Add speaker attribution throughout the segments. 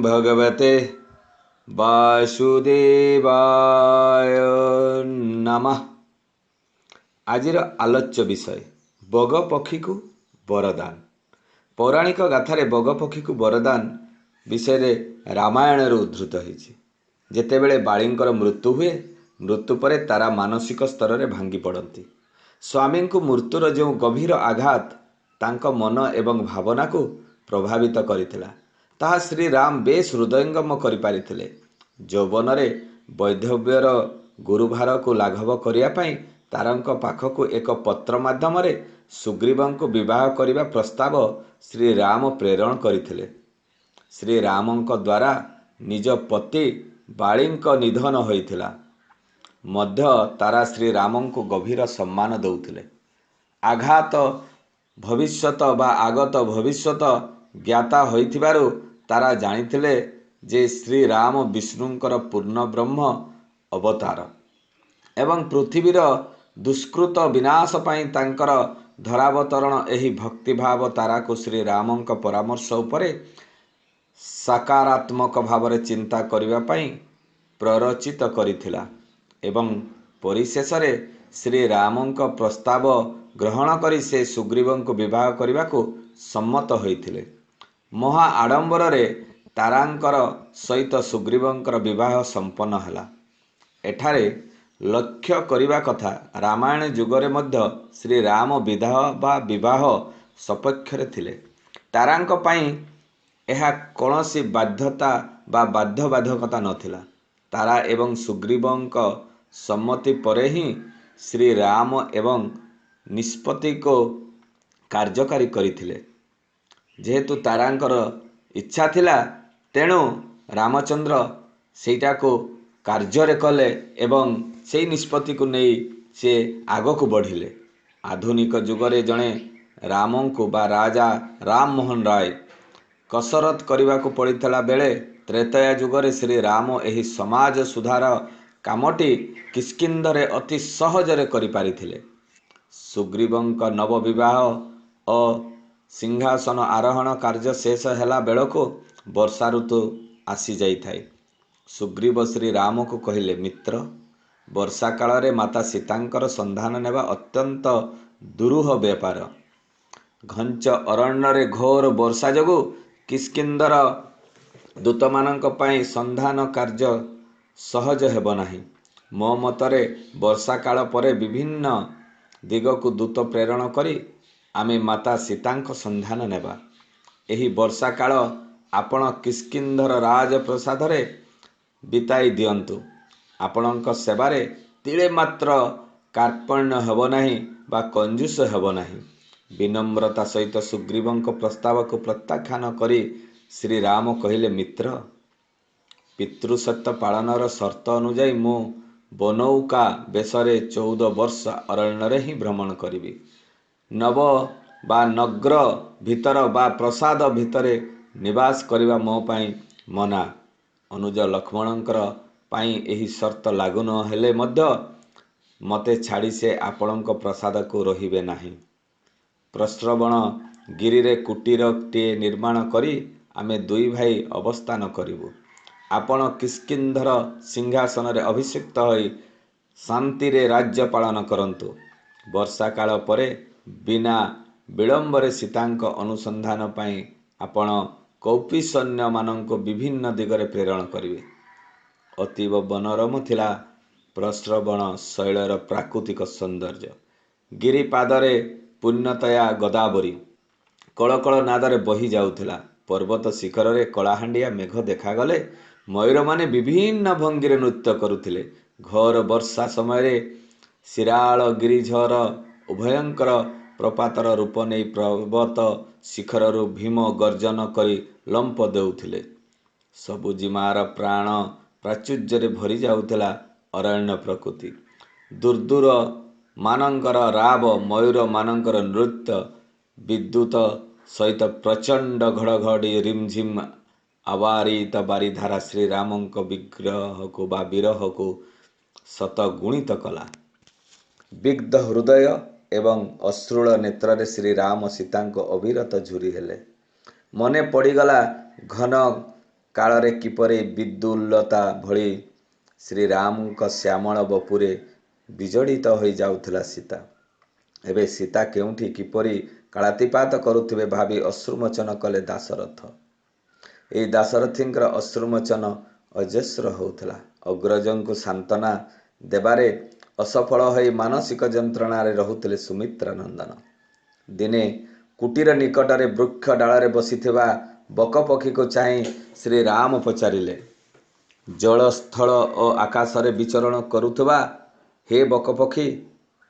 Speaker 1: भगवते वासुदेवाय नमः। आजिर आलोच्य विषय बग पक्षी को वरदान। पौराणिक गाथारे बग पक्षी को वरदान विषय रामायण उद्धृत होइछि। जेतेबेले बाळींकर मृत्यु हुए, मृत्यु परे तारा मानसिक स्तर में भांगी पड़ती। स्वामी को मृत्युर जो गभीर आघात तांको मन एवं भावना को प्रभावित करिथिला, ताहा श्री राम बेस हृदयंगम करि पारिथिले। यौवन रे वैधव्यर गुरुभार को लाघव करिया पई तारंक पाखकु एक पत्र माध्यम रे सुग्रीवंको विवाह करिबा प्रस्ताव श्री राम प्रेरण करिथिले। श्री रामंक द्वारा निज पति बाळींक निधन होइथिला मध्य तारा श्री रामंको गभीर सम्मान दउथिले। आघात भविष्यत बा आगत भविष्यत ज्ञाता होइथिबारु तारा जानिथिले जे श्री राम विष्णुंकर पूर्ण ब्रह्म अवतार एवं पृथ्वीर दुष्कृत विनाश पाई तांकर धरावतरण। एही भक्तिभाव तारा को श्री रामंक परामर्श उपरे सकारात्मक भाव चिंता करिबा पाई प्ररचित करिथिला एवं परिशेष रे श्री रामंक प्रस्ताव ग्रहण करी से सुग्रीवंको विवाह करिबा को सम्मत होइथिले। महा आडंबर रे तारांकर सहित सुग्रीवंकर विवाह संपन्न हला। एठारे लक्ष्य करिबा कथा रामायण जुगरे मध्य श्री राम विवाह बा विवाह सपक्षरे थिले। तारांक पाई एहा कौनसी बाध्यता बा बाध्यबाधकता नथिला। तारा एवं सुग्रीवंक सम्मति परे ही श्री राम एवं निष्पत्ति को कार्यकारी करिथिले। जेहेतु तारांकर इच्छा थिला तेणु रामचंद्र सेटा को कार्य कले एवं से निष्पत्ति को नहीं से आग को बढ़िले। आधुनिक जुगरे जड़े रामं को बा राजा राम मोहन राय कसरत करने को पड़ता बेले त्रेतया जुगरे श्री राम एही समाज सुधार कामटी किष्किंधरे अति सहजरे करि पारिथिले। सुग्रीवंक नव विवाह और सिंहासन आरोहण कार्य शेष हैला बेलको वर्षा ऋतु आसी जाई थाए। सुग्रीव श्री राम को कहिले, मित्र, वर्षा काल रे माता सीतांकर संधान नेबा अत्यंत दुरूह व्यापार। घंच अरण्य रे घोर वर्षा जगु किष्किंधर दूत मानक पई संधान कार्य सहज हेब नाही। मो मतरे वर्षा काल परे विभिन्न दिग को दूत प्रेरण करी आमे माता सीतांक संधान नेबा। एही वर्षा काल आपण किष्किंधर राजप्रसाद रे बिताई दियंतु। आपणक सेवारे तिळे मात्र कार्पण्य हेब नाही बा कंजूस हेब नाही। विनम्रता सहित सुग्रीवंक प्रस्ताव को प्रत्याख्यान करी श्री राम कहिले, मित्र, पितृसत्य पालनर शर्त अनुजाई मु बनौका बेसरे 14 वर्ष अरण्य रे ही भ्रमण करिबी। नव बा नगर भितर बा प्रसाद भितरे निवास करिबा मो पाई मना। अनुज लक्ष्मणंकर पाई एही शर्त लागू न हेले मध्य मते छाड़ी से आपणक प्रसाद को रहिबे नाही। प्रश्रवण गिरी रे कुटीर टे निर्माण करी आमे दुई भाई अवस्थान करिबु। आपण किष्किंधर सिंहासन रे अभिषिक्त होई शांति रे राज्य पालन करंतु। वर्षा काल परे बिना विलंब रे सीतांक अनुसंधान पाई आपण कौपी सैन्य मानक विभिन्न दिगरे प्रेरण करिवे। अतीव मनोरम थिला प्रश्रवण शैलर प्राकृतिक सौंदर्य। गिरिपादरे पुण्यतया गोदावरी कलकल नादरे बही जाउथिला। पर्वत शिखर रे कलाहांडिया मेघ देखागले मयूर माने विभिन्न भंगी नृत्य करुथिले। घोर वर्षा समय शिराल गिरिझर उभयंकर प्रपातर रूप नहीं पर्वत शिखर भीम गर्जन करी लंप देउथिले। सबुजिमार प्राण प्राचुर्य भरी जाउथिला अरण्य प्रकृति। दूरदूर मानंकर राव मयूर मानंकर नृत्य विद्युत सहित प्रचंड घड़घड़ी रिमझिम आवारित बारिधारा श्री रामंक विग्रह को बा विरह को शतगुणित कला। विग्ध हृदय एवं अश्रुल नेत्र श्री राम सीता को अविरत झुरी हेले। मने पड़गला घन କାଳରେ କିପରି ବିଦ୍ୟୁଲ୍ଲତା ଭଳି ଶ୍ରୀରାମଙ୍କ ଶ୍ୟାମଳ ବପୁରେ ବିଜଡ଼ିତ ହୋଇଯାଉଥିଲା ସୀତା। ଏବେ ସୀତା କେଉଁଠି କିପରି କାଳାତିପାତ କରୁଥିବେ ଭାବି ଅଶ୍ରୁମୋଚନ କଲେ ଦାଶରଥ। ଏହି ଦାଶରଥୀଙ୍କର ଅଶ୍ରୁମୋଚନ ଅଜସ୍ର ହେଉଥିଲା। ଅଗ୍ରଜଙ୍କୁ ସାନ୍ତ୍ୱନା ଦେବାରେ ଅସଫଳ ହୋଇ ମାନସିକ ଯନ୍ତ୍ରଣାରେ ରହୁଥିଲେ ସୁମିତ୍ରା ନନ୍ଦନ। ଦିନେ କୁଟୀର ନିକଟରେ ବୃକ୍ଷ ଡାଳରେ ବସିଥିବା ବକପକ୍ଷୀକୁ ଚାହିଁ ଶ୍ରୀରାମ ପଚାରିଲେ, ଜଳ ସ୍ଥଳ ଓ ଆକାଶରେ ବିଚରଣ କରୁଥିବା ହେ ବକପକ୍ଷୀ,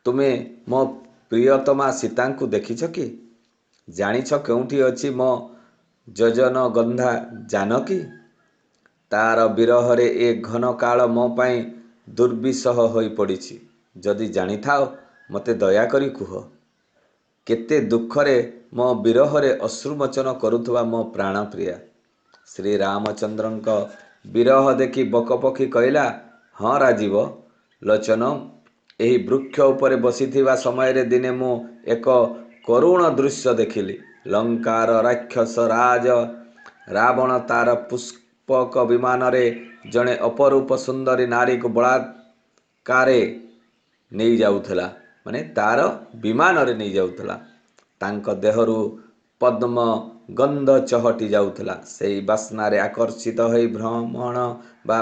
Speaker 1: ତୁମେ ମୋ ପ୍ରିୟତମା ସୀତାଙ୍କୁ ଦେଖିଛ କି? ଜାଣିଛ କେଉଁଠି ଅଛି ମୋ ଯୋଜନ ଗନ୍ଧା ଜାନକୀ? ତାର ବିରହରେ ଏ ଘନ କାଳ ମୋ ପାଇଁ ଦୁର୍ବିସହ ହୋଇ ପଡ଼ିଛି। ଯଦି ଜାଣିଥାଅ ମୋତେ ଦୟାକରି କୁହ, କେତେ ଦୁଃଖରେ ମୋ ବିରହରେ ଅଶ୍ରୁମୋଚନ କରୁଥିବା ମୋ ପ୍ରାଣପ୍ରିୟା। ଶ୍ରୀରାମଚନ୍ଦ୍ରଙ୍କ ବିରହ ଦେଖି ବକପକ୍ଷୀ କହିଲା, ହଁ ରାଜୀବ ଲୋଚନ, ଏହି ବୃକ୍ଷ ଉପରେ ବସିଥିବା ସମୟରେ ଦିନେ ମୁଁ ଏକ କରୁଣ ଦୃଶ୍ୟ ଦେଖିଲି। ଲଙ୍କାର ରାକ୍ଷସ ରାଜ ରାବଣ ତାର ପୁଷ୍ପକ ବିମାନରେ ଜଣେ ଅପରୂପ ସୁନ୍ଦରୀ ନାରୀକୁ ବଳାତ୍କାରେ ନେଇଯାଉଥିଲା। ମାନେ ତାର ବିମାନରେ ନେଇଯାଉଥିଲା। ତାଙ୍କ ଦେହରୁ ପଦ୍ମ ଗନ୍ଧ ଚହଟି ଯାଉଥିଲା। ସେହି ବାସ୍ନାରେ ଆକର୍ଷିତ ହୋଇ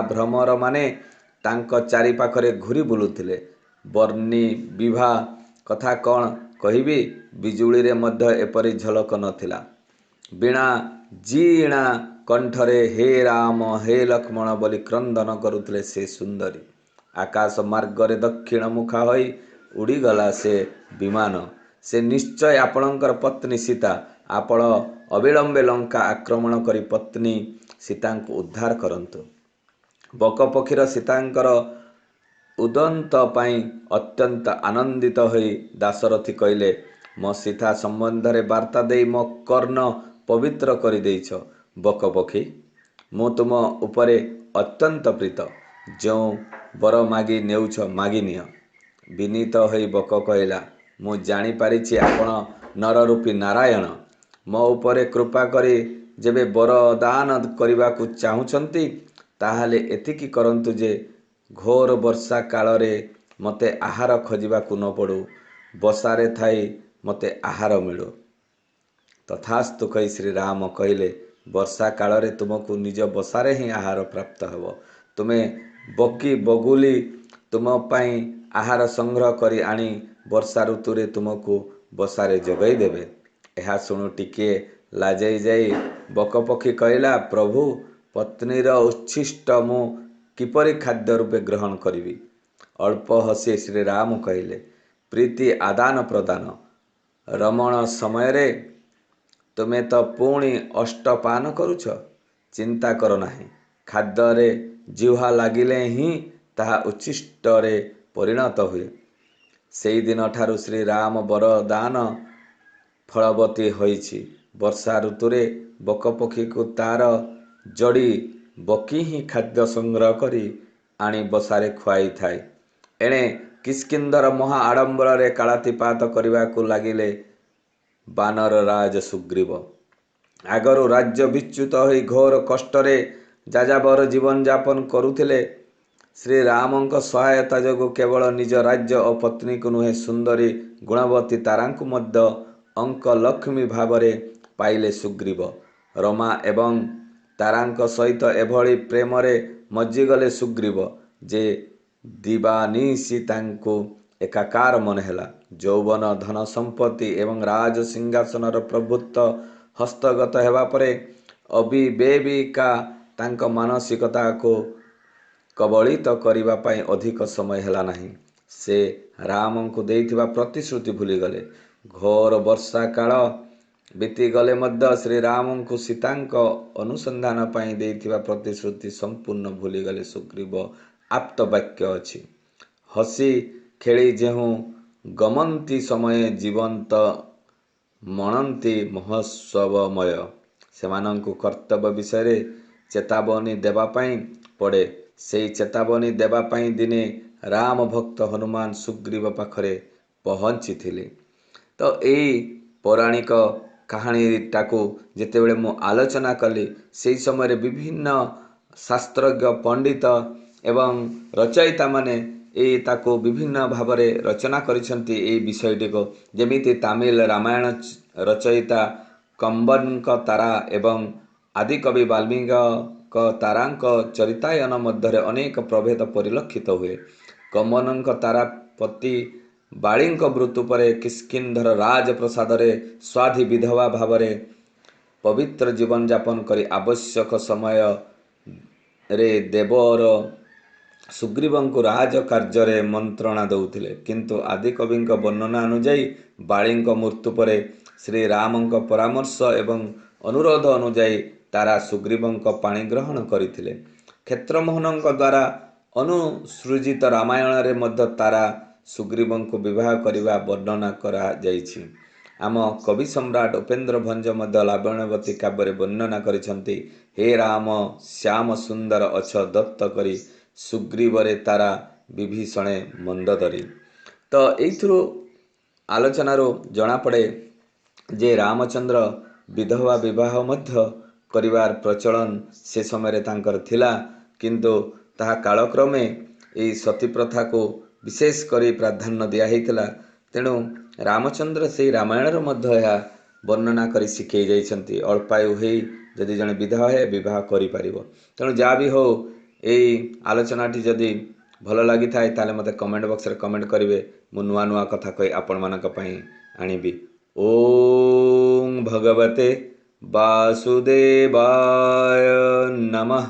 Speaker 1: ଭ୍ରମରମାନେ ତାଙ୍କ ଚାରିପାଖରେ ଘୂରି ବୁଲୁଥିଲେ। ବର୍ଣ୍ଣି ବିଭା କଥା କ'ଣ କହିବି, ବିଜୁଳିରେ ମଧ୍ୟ ଏପରି ଝଲକ ନଥିଲା। ବୀଣା ଜୀଣା କଣ୍ଠରେ ହେ ରାମ ହେ ଲକ୍ଷ୍ମଣ ବୋଲି କ୍ରନ୍ଦନ କରୁଥିଲେ ସେ ସୁନ୍ଦରୀ। ଆକାଶ ମାର୍ଗରେ ଦକ୍ଷିଣ ମୁଖା ହୋଇ ଉଡ଼ିଗଲା ସେ ବିମାନ। ସେ ନିଶ୍ଚୟ ଆପଣଙ୍କର ପତ୍ନୀ ସୀତା। ଆପଣ ଅବିଳମ୍ବେ ଲଙ୍କା ଆକ୍ରମଣ କରି ପତ୍ନୀ ସୀତାଙ୍କୁ ଉଦ୍ଧାର କରନ୍ତୁ। ବକପକ୍ଷୀର ସୀତାଙ୍କର ଉଦନ୍ତ ପାଇଁ ଅତ୍ୟନ୍ତ ଆନନ୍ଦିତ ହୋଇ ଦାଶରଥୀ କହିଲେ, ମୋ ସୀତା ସମ୍ବନ୍ଧରେ ବାର୍ତ୍ତା ଦେଇ ମୋ କର୍ଣ୍ଣ ପବିତ୍ର କରିଦେଇଛ ବକପକ୍ଷୀ। ମୁଁ ତୁମ ଉପରେ ଅତ୍ୟନ୍ତ ପ୍ରୀତ। ଯେଉଁ ବର ମାଗି ନେଉଛ ମାଗିନିଅ। ବିନୀତ ହୋଇ ବକ କହିଲା, ମୁଁ ଜାଣିପାରିଛି ଆପଣ ନରରୂପୀ ନାରାୟଣ। ମୋ ଉପରେ କୃପା କରି ଯେବେ ବରଦାନ କରିବାକୁ ଚାହୁଁଛନ୍ତି, ତାହେଲେ ଏତିକି କରନ୍ତୁ ଯେ ଘୋର ବର୍ଷା କାଳରେ ମୋତେ ଆହାର ଖୋଜିବାକୁ ନ ପଡ଼ୁ, ବସାରେ ଥାଇ ମୋତେ ଆହାର ମିଳୁ। ତଥାସ୍ତୁ କହି ଶ୍ରୀରାମ କହିଲେ, ବର୍ଷା କାଳରେ ତୁମକୁ ନିଜ ବସାରେ ହିଁ ଆହାର ପ୍ରାପ୍ତ ହେବ। ତୁମେ ବକି ବଗୁଲି ତୁମ ପାଇଁ ଆହାର ସଂଗ୍ରହ କରି ଆଣି ବର୍ଷା ଋତୁରେ ତୁମକୁ ବସାରେ ଯୋଗାଇ ଦେବେ। ଏହା ଶୁଣୁ ଟିକିଏ ଲାଜେଇ ଯାଇ ବକପକ୍ଷୀ କହିଲା, ପ୍ରଭୁ, ପତ୍ନୀର ଉଚ୍ଛିଷ୍ଟ ମୁଁ କିପରି ଖାଦ୍ୟ ରୂପେ ଗ୍ରହଣ କରିବି? ଅଳ୍ପ ହସି ଶ୍ରୀରାମ କହିଲେ, ପ୍ରୀତି ଆଦାନ ପ୍ରଦାନ ରମଣ ସମୟରେ ତୁମେ ତ ପୁଣି ଅଷ୍ଟପାନ କରୁଛ। ଚିନ୍ତା କର ନାହିଁ। ଖାଦ୍ୟରେ ଜିହ୍ୱା ଲାଗିଲେ ହିଁ ତାହା ଉଚ୍ଛିଷ୍ଟରେ ପରିଣତ ହୁଏ। ସେହିଦିନଠାରୁ ଶ୍ରୀରାମ ବରଦାନ ଫଳବତୀ ହୋଇଛି। ବର୍ଷା ଋତୁରେ ବକପକ୍ଷୀକୁ ତାର ଯୋଡ଼ି ବକି ହିଁ ଖାଦ୍ୟ ସଂଗ୍ରହ କରି ଆଣି ବସାରେ ଖୁଆଇଥାଏ। ଏଣେ କିଷ୍କିନ୍ଧର ମହା ଆଡ଼ମ୍ବରରେ କାଳାତିପାତ କରିବାକୁ ଲାଗିଲେ ବାନରରାଜ ସୁଗ୍ରୀବ। ଆଗରୁ ରାଜ୍ୟ ବିଚ୍ୟୁତ ହୋଇ ଘୋର କଷ୍ଟରେ ଯାଯାବର ଜୀବନଯାପନ କରୁଥିଲେ। ଶ୍ରୀରାମଙ୍କ ସହାୟତା ଯୋଗୁଁ କେବଳ ନିଜ ରାଜ୍ୟ ଓ ପତ୍ନୀକୁ ନୁହେଁ, ସୁନ୍ଦରୀ ଗୁଣବତୀ ତାରାଙ୍କୁ ମଧ୍ୟ ଅଙ୍କଲକ୍ଷ୍ମୀ ଭାବରେ ପାଇଲେ ସୁଗ୍ରୀବ। ରମା ଏବଂ ତାରାଙ୍କ ସହିତ ଏଭଳି ପ୍ରେମରେ ମଜ୍ଜିଗଲେ ସୁଗ୍ରୀବ ଯେ ଦିବାନିଶି ତାଙ୍କୁ ଏକାକାର ମନେହେଲା। ଯୌବନ, ଧନ ସମ୍ପତ୍ତି ଏବଂ ରାଜ ସିଂହାସନର ପ୍ରଭୁତ୍ୱ ହସ୍ତଗତ ହେବା ପରେ ଅବିବେବିକା ତାଙ୍କ ମାନସିକତାକୁ କବଳିତ କରିବା ପାଇଁ ଅଧିକ ସମୟ ହେଲା ନାହିଁ। ସେ ରାମଙ୍କୁ ଦେଇଥିବା ପ୍ରତିଶ୍ରୁତି ଭୁଲିଗଲେ। ଘୋର ବର୍ଷା କାଳ ବିତିଗଲେ ମଧ୍ୟ ଶ୍ରୀରାମଙ୍କୁ ସୀତାଙ୍କ ଅନୁସନ୍ଧାନ ପାଇଁ ଦେଇଥିବା ପ୍ରତିଶ୍ରୁତି ସମ୍ପୂର୍ଣ୍ଣ ଭୁଲିଗଲେ ସୁଗ୍ରୀବ। ଆପ୍ତ ବାକ୍ୟ ଅଛି, ହସି ଖେଳି ଯେଉଁ ଗମନ୍ତି ସମୟେ ଜୀବନ୍ତ ମଣନ୍ତି ମହୋତ୍ସବମୟ। ସେମାନଙ୍କୁ କର୍ତ୍ତବ୍ୟ ବିଷୟରେ ଚେତାବନୀ ଦେବା ପାଇଁ ପଡ଼େ। ସେହି ଚେତାବନୀ ଦେବା ପାଇଁ ଦିନେ ରାମ ଭକ୍ତ ହନୁମାନ ସୁଗ୍ରୀବ ପାଖରେ ପହଞ୍ଚିଥିଲେ। ତ ଏଇ ପୌରାଣିକ କାହାଣୀଟାକୁ ଯେତେବେଳେ ମୁଁ ଆଲୋଚନା କଲି ସେହି ସମୟରେ ବିଭିନ୍ନ ଶାସ୍ତ୍ରଜ୍ଞ ପଣ୍ଡିତ ଏବଂ ରଚୟିତାମାନେ ତାକୁ ବିଭିନ୍ନ ଭାବରେ ରଚନା କରିଛନ୍ତି ଏହି ବିଷୟଟିକୁ। ଯେମିତି ତାମିଲ ରାମାୟଣ ରଚୟିତା କମ୍ବନଙ୍କ ତାରା ଏବଂ ଆଦିକବି ବାଲ୍ମୀକିଙ୍କ ତାରାଙ୍କ ଚରିତାୟନ ମଧ୍ୟରେ ଅନେକ ପ୍ରଭେଦ ପରିଲକ୍ଷିତ ହୁଏ। କମ୍ବନଙ୍କ ତାରା ପତି ବାଳୀଙ୍କ ମୃତ୍ୟୁ ପରେ କିଷ୍କିନ୍ଧର ରାଜପ୍ରସାଦରେ ସ୍ୱାଧୀ ବିଧବା ଭାବରେ ପବିତ୍ର ଜୀବନଯାପନ କରି ଆବଶ୍ୟକ ସମୟରେ ଦେବର ସୁଗ୍ରୀବଙ୍କୁ ରାଜ କାର୍ଯ୍ୟରେ ମନ୍ତ୍ରଣା ଦେଉଥିଲେ। କିନ୍ତୁ ଆଦିକବିଙ୍କ ବର୍ଣ୍ଣନା ଅନୁଯାୟୀ ବାଳୀଙ୍କ ମୃତ୍ୟୁ ପରେ ଶ୍ରୀରାମଙ୍କ ପରାମର୍ଶ ଏବଂ ଅନୁରୋଧ ଅନୁଯାୟୀ ତାରା ସୁଗ୍ରୀବଙ୍କ ପାଣି ଗ୍ରହଣ କରିଥିଲେ। କ୍ଷେତ୍ରମୋହନଙ୍କ ଦ୍ୱାରା ଅନୁସୃଜିତ ରାମାୟଣରେ ମଧ୍ୟ ତାରା ସୁଗ୍ରୀବଙ୍କୁ ବିବାହ କରିବା ବର୍ଣ୍ଣନା କରାଯାଇଛି। ଆମ କବି ସମ୍ରାଟ ଉପେନ୍ଦ୍ର ଭଞ୍ଜ ମଧ୍ୟ ଲାବଣ୍ୟବତୀ କାବ୍ୟରେ ବର୍ଣ୍ଣନା କରିଛନ୍ତି, ହେ ରାମ ଶ୍ୟାମ ସୁନ୍ଦର ଅଛ ଦତ୍ତ କରି ସୁଗ୍ରୀବରେ ତାରା ବିଭୀଷଣେ ମନ୍ଦୋଦରୀ। ତ ଏଇଥିରୁ ଆଲୋଚନାରୁ ଜଣାପଡ଼େ ଯେ ରାମଚନ୍ଦ୍ର ବିଧବା ବିବାହ ମଧ୍ୟ କରିବାର ପ୍ରଚଳନ ସେ ସମୟରେ ତାଙ୍କର ଥିଲା, କିନ୍ତୁ ତାହା କାଳକ୍ରମେ ଏହି ସତୀ ପ୍ରଥାକୁ ବିଶେଷ କରି ପ୍ରାଧାନ୍ୟ ଦିଆହେଇଥିଲା। ତେଣୁ ରାମଚନ୍ଦ୍ର ସେହି ରାମାୟଣରେ ମଧ୍ୟ ଏହା ବର୍ଣ୍ଣନା କରି ଶିଖେଇ ଯାଇଛନ୍ତି, ଅଳ୍ପାୟୁ ହେଇ ଯଦି ଜଣେ ବିଧବା ହୁଏ ବିବାହ କରିପାରିବ। ତେଣୁ ଯାହା ବି ହଉ, ଏଇ ଆଲୋଚନାଟି ଯଦି ଭଲ ଲାଗିଥାଏ ତାହେଲେ ମୋତେ କମେଣ୍ଟ ବକ୍ସରେ କମେଣ୍ଟ କରିବେ। ମୁଁ ନୂଆ ନୂଆ କଥା କହି ଆପଣମାନଙ୍କ ପାଇଁ ଆଣିବି। ଓଁ ଭଗବତେ ବାସୁଦେବାୟ ନମଃ।